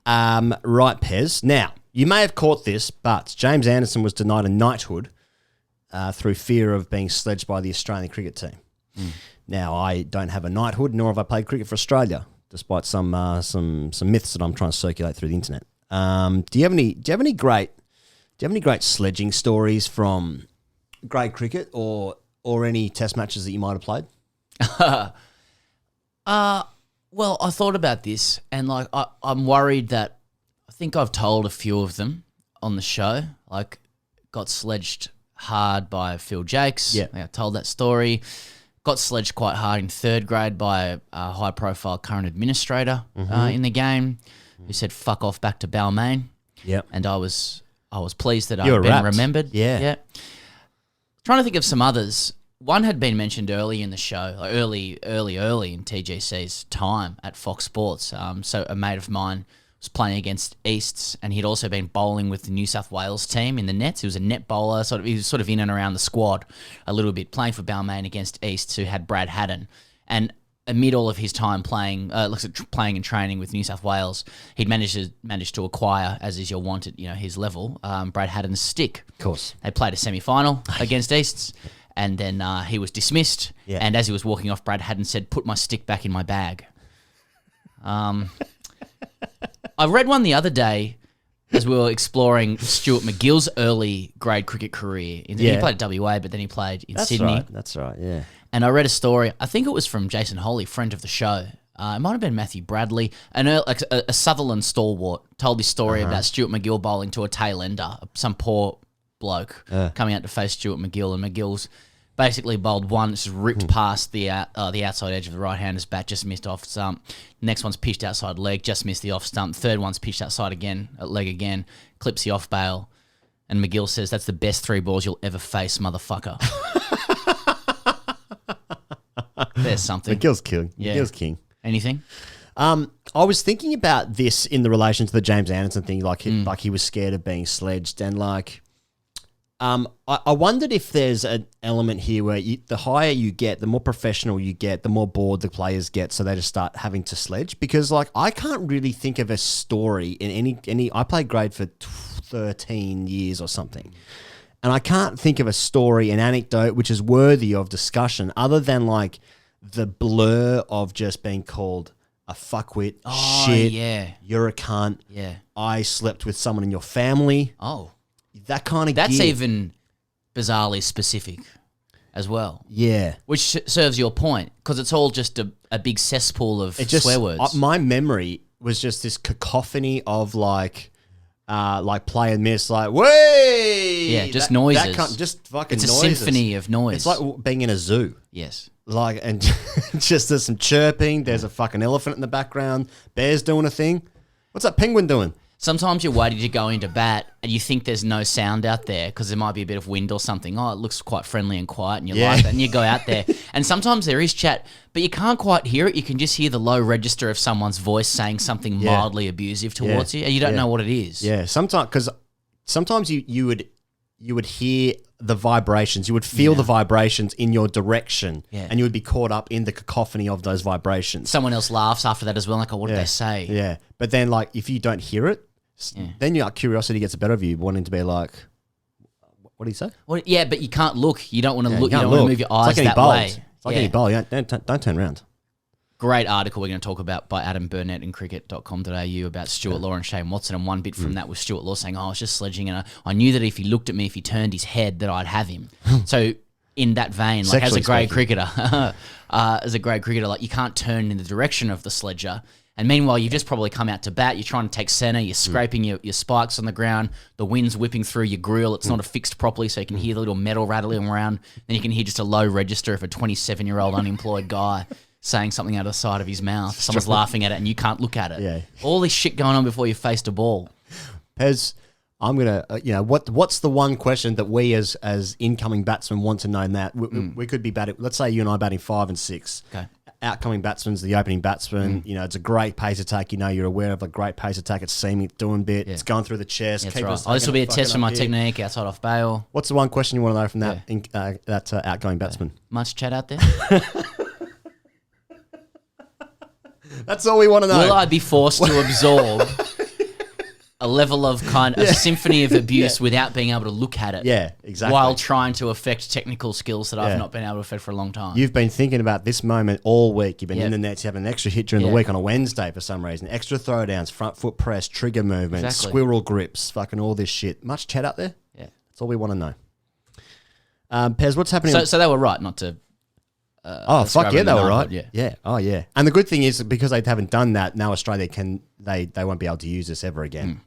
Right, Pez. Now, you may have caught this, but James Anderson was denied a knighthood through fear of being sledged by the Australian cricket team. Now, I don't have a knighthood, nor have I played cricket for Australia, despite some myths that I'm trying to circulate through the internet. Do you have any great sledging stories from grade cricket or any test matches that you might have played? Well, I thought about this, and like I'm worried that I think I've told a few of them on the show. Like, got sledged hard by Phil Jakes. Yeah, I told that story. Got sledged quite hard in third grade by a high-profile current administrator in the game, who said "fuck off" back to Balmain. Yep, and I was pleased that you I'd been wrapped. remembered. Yeah. Trying to think of some others. One had been mentioned early in the show, like early in TGC's time at Fox Sports. So a mate of mine was playing against Easts, and he'd also been bowling with the New South Wales team in the nets. He was a net bowler, he was sort of in and around the squad a little bit, playing for Balmain against Easts, who had Brad Haddon. And amid all of his time playing and training with New South Wales, he'd managed to acquire, as is your want at his level, Brad Haddon's stick. Of course, they played a semi-final against Easts. And then he was dismissed. Yeah. And as he was walking off, Brad Haddon said, "Put my stick back in my bag." I read one the other day as we were exploring Stuart McGill's early grade cricket career. He played at WA, but then he played in Sydney. That's right, yeah. And I read a story, I think it was from Jason Holley, friend of the show. It might have been Matthew Bradley. A Sutherland stalwart told this story about Stuart McGill bowling to a tail ender, some poor bloke coming out to face Stuart McGill, and McGill's basically bowled one, just ripped past the outside edge of the right-hander's bat, just missed off stump. Next one's pitched outside leg, just missed the off stump. Third one's pitched outside again, leg again, clips the off bail. And McGill says, "That's the best 3 balls you'll ever face, motherfucker." There's something. McGill's king. Yeah. McGill's king. Anything? I was thinking about this in the relation to the James Anderson thing, like he was scared of being sledged, and like. I wondered if there's an element here where the higher you get, the more professional you get, the more bored the players get, so they just start having to sledge. Because like I can't really think of a story in any. I played grade for 13 years or something, and I can't think of a story, an anecdote which is worthy of discussion, other than like the blur of just being called a fuckwit, shit, you're a cunt, I slept with someone in your family, that kind of That's even bizarrely specific as well. Yeah. Which serves your point, because it's all just a big cesspool of swear words. My memory was just this cacophony of like play and miss, like, way! Yeah, just noises. Just fucking noises. It's a symphony of noise. It's like being in a zoo. Yes. Like, and just there's some chirping, there's a fucking elephant in the background, bear's doing a thing. What's that penguin doing? Sometimes you're waiting to go into bat and you think there's no sound out there because there might be a bit of wind or something. Oh, it looks quite friendly and quiet, and you like that, and you go out there. And sometimes there is chat, but you can't quite hear it. You can just hear the low register of someone's voice saying something mildly abusive towards you, and you don't know what it is. Yeah, sometimes you would hear the vibrations. You would feel the vibrations in your direction, and you would be caught up in the cacophony of those vibrations. Someone else laughs after that as well, like, oh, what did they say? Yeah, but then like if you don't hear it, then your curiosity gets the better of you, wanting to be like, what did he say? Well, yeah, but you can't look. You don't want to look. You don't want to move your eyes that way. It's like any bowl. Don't turn around. Great article we're going to talk about by Adam Burnett in cricket.com.au about Stuart Law and Shane Watson, and one bit from that was Stuart Law saying, I was just sledging, and I knew that if he looked at me, if he turned his head, that I'd have him. So in that vein, like as a grade cricketer, like you can't turn in the direction of the sledger. And meanwhile, you've just probably come out to bat, you're trying to take centre, you're scraping your spikes on the ground, the wind's whipping through your grill, it's not affixed properly, so you can hear the little metal rattling around. Then you can hear just a low register of a 27-year-old unemployed guy saying something out of the side of his mouth. Someone's laughing at it and you can't look at it. Yeah. All this shit going on before you faced a ball. Pez, I'm going to, what's the one question that we as incoming batsmen want to know in that? We could be batting, let's say you and I batting 5 and 6. Okay. Outcoming batsman's the opening batsman. It's a great pace attack. You're aware of a great pace attack. It's seaming, doing bit. It's going through the chest. That's right. This will be a test for my technique outside off bail. What's the one question you want to know from that outgoing batsman? Much chat out there? That's all we want to know. Will I be forced to absorb a level of a symphony of abuse without being able to look at it. Yeah, exactly. While trying to affect technical skills that I've not been able to affect for a long time. You've been thinking about this moment all week. You've been in the nets. You have an extra hit during the week on a Wednesday for some reason. Extra throwdowns, front foot press, trigger movements, squirrel grips, fucking all this shit. Much chat up there? Yeah. That's all we want to know. Pez, what's happening? So they were right not to... fuck yeah, they were right. Yeah. Yeah. Oh, yeah. And the good thing is because they haven't done that, now Australia they won't be able to use this ever again.